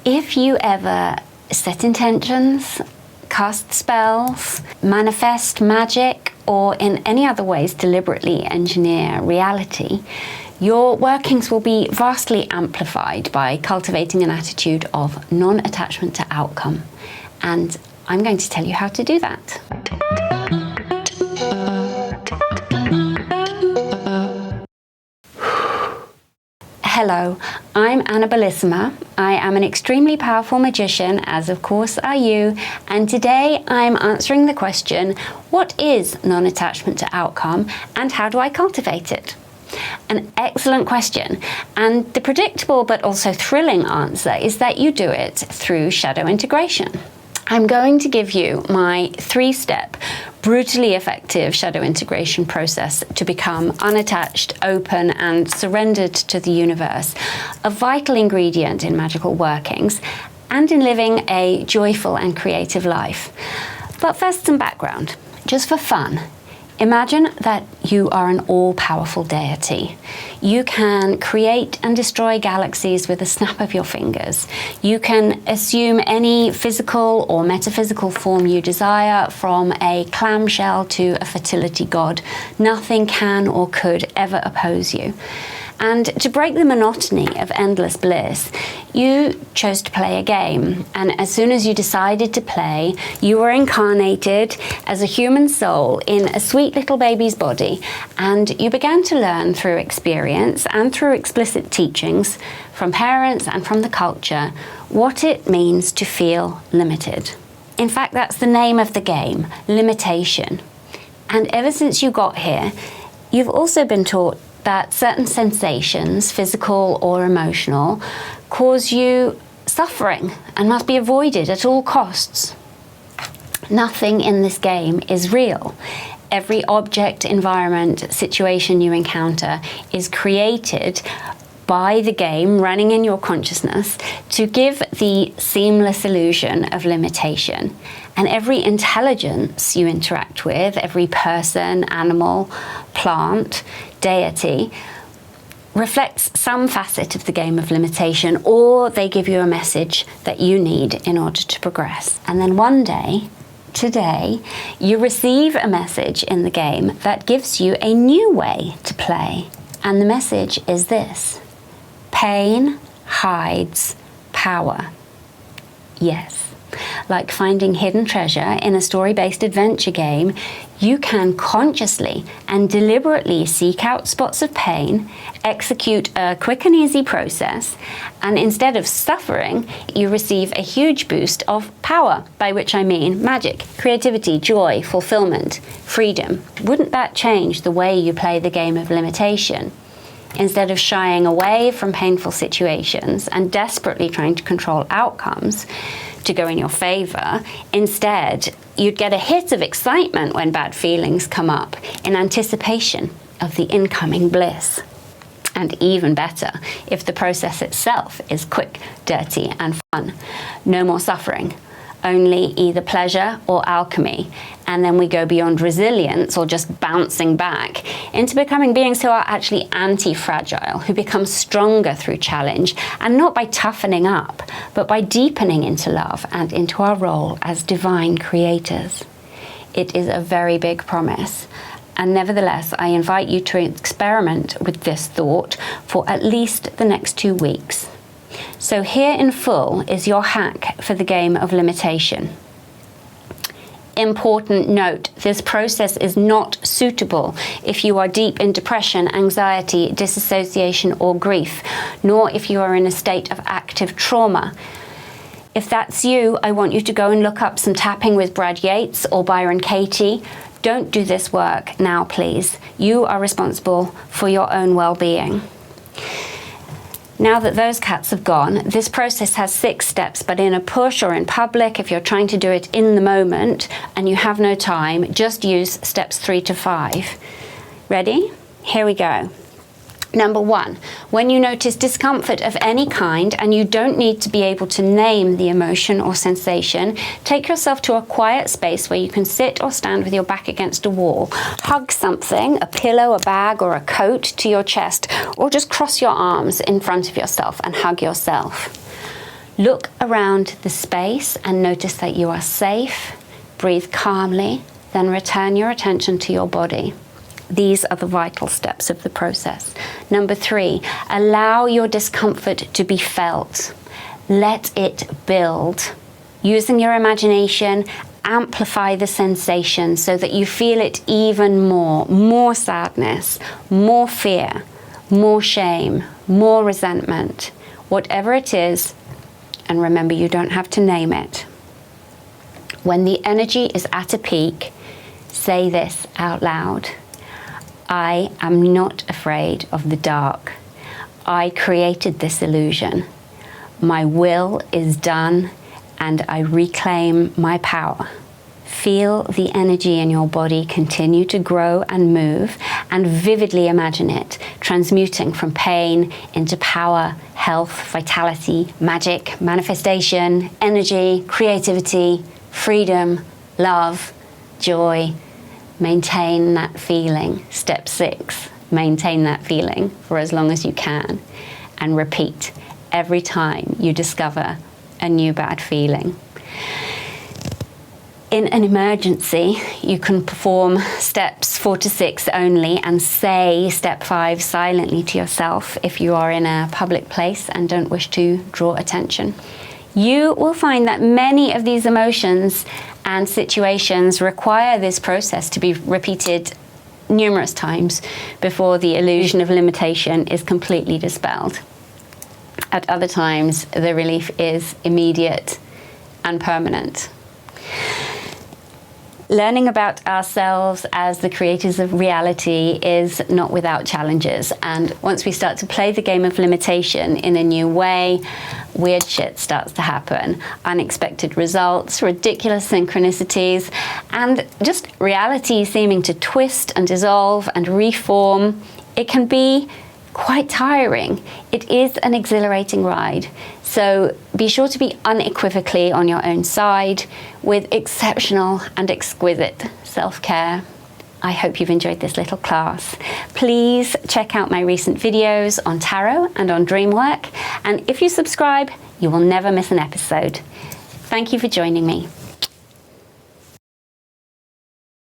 If you ever set intentions, cast spells, manifest magic, or in any other ways deliberately engineer reality, your workings will be vastly amplified by cultivating an attitude of non-attachment to outcome. And I'm going to tell you how to do that. Hello, I'm Anna Bellissima. I am an extremely powerful magician, as of course are you, and today I'm answering the question, what is non-attachment to outcome and how do I cultivate it? An excellent question, and the predictable but also thrilling answer is that you do it through shadow integration. I'm going to give you my 3-step, brutally effective shadow integration process to become unattached, open, and surrendered to the universe, a vital ingredient in magical workings and in living a joyful and creative life. But first, some background, just for fun. Imagine that you are an all-powerful deity. You can create and destroy galaxies with a snap of your fingers. You can assume any physical or metaphysical form you desire, from a clamshell to a fertility god. Nothing can or could ever oppose you. And to break the monotony of endless bliss, you chose to play a game. And as soon as you decided to play, you were incarnated as a human soul in a sweet little baby's body. And you began to learn through experience and through explicit teachings from parents and from the culture what it means to feel limited. In fact, that's the name of the game, limitation. And ever since you got here, you've also been taught that certain sensations, physical or emotional, cause you suffering and must be avoided at all costs. Nothing in this game is real. Every object, environment, situation you encounter is created by the game running in your consciousness to give the seamless illusion of limitation. And every intelligence you interact with, every person, animal, plant, deity, reflects some facet of the game of limitation, or they give you a message that you need in order to progress. And then one day, today, you receive a message in the game that gives you a new way to play. And the message is this: pain hides power. Yes. Like finding hidden treasure in a story-based adventure game, you can consciously and deliberately seek out spots of pain, execute a quick and easy process, and instead of suffering, you receive a huge boost of power, by which I mean magic, creativity, joy, fulfillment, freedom. Wouldn't that change the way you play the game of limitation? Instead of shying away from painful situations and desperately trying to control outcomes to go in your favor, instead, you'd get a hit of excitement when bad feelings come up in anticipation of the incoming bliss. And even better, if the process itself is quick, dirty, and fun. No more suffering. Only either pleasure or alchemy, and then we go beyond resilience or just bouncing back into becoming beings who are actually anti-fragile, who become stronger through challenge, and not by toughening up, but by deepening into love and into our role as divine creators. It is a very big promise, and nevertheless, I invite you to experiment with this thought for at least the next 2 weeks. So here in full is your hack for the game of limitation. Important note, this process is not suitable if you are deep in depression, anxiety, disassociation, or grief, nor if you are in a state of active trauma. If that's you, I want you to go and look up some tapping with Brad Yates or Byron Katie. Don't do this work now, please. You are responsible for your own well-being. Now that those cats have gone, this process has 6 steps, but in a push or in public, if you're trying to do it in the moment and you have no time, just use steps 3 to 5. Ready? Here we go. Number 1, when you notice discomfort of any kind and you don't need to be able to name the emotion or sensation, take yourself to a quiet space where you can sit or stand with your back against a wall. Hug something, a pillow, a bag, or a coat to your chest, or just cross your arms in front of yourself and hug yourself. Look around the space and notice that you are safe. Breathe calmly, then return your attention to your body. These are the vital steps of the process. Number 3, allow your discomfort to be felt. Let it build. Using your imagination, amplify the sensation so that you feel it even more. More sadness, more fear, more shame, more resentment. Whatever it is, and remember, you don't have to name it. When the energy is at a peak, say this out loud. I am not afraid of the dark. I created this illusion. My will is done, and I reclaim my power. Feel the energy in your body continue to grow and move, and vividly imagine it transmuting from pain into power, health, vitality, magic, manifestation, energy, creativity, freedom, love, joy. Maintain that feeling. Step 6, maintain that feeling for as long as you can, and repeat every time you discover a new bad feeling. In an emergency, you can perform steps 4 to 6 only and say step 5 silently to yourself if you are in a public place and don't wish to draw attention. You will find that many of these emotions and situations require this process to be repeated numerous times before the illusion of limitation is completely dispelled. At other times, the relief is immediate and permanent. Learning about ourselves as the creators of reality is not without challenges, and once we start to play the game of limitation in a new way, weird shit starts to happen. Unexpected results, ridiculous synchronicities, and just reality seeming to twist and dissolve and reform. It can be quite tiring. It is an exhilarating ride. So be sure to be unequivocally on your own side with exceptional and exquisite self-care. I hope you've enjoyed this little class. Please check out my recent videos on tarot and on dream work. And if you subscribe, you will never miss an episode. Thank you for joining me.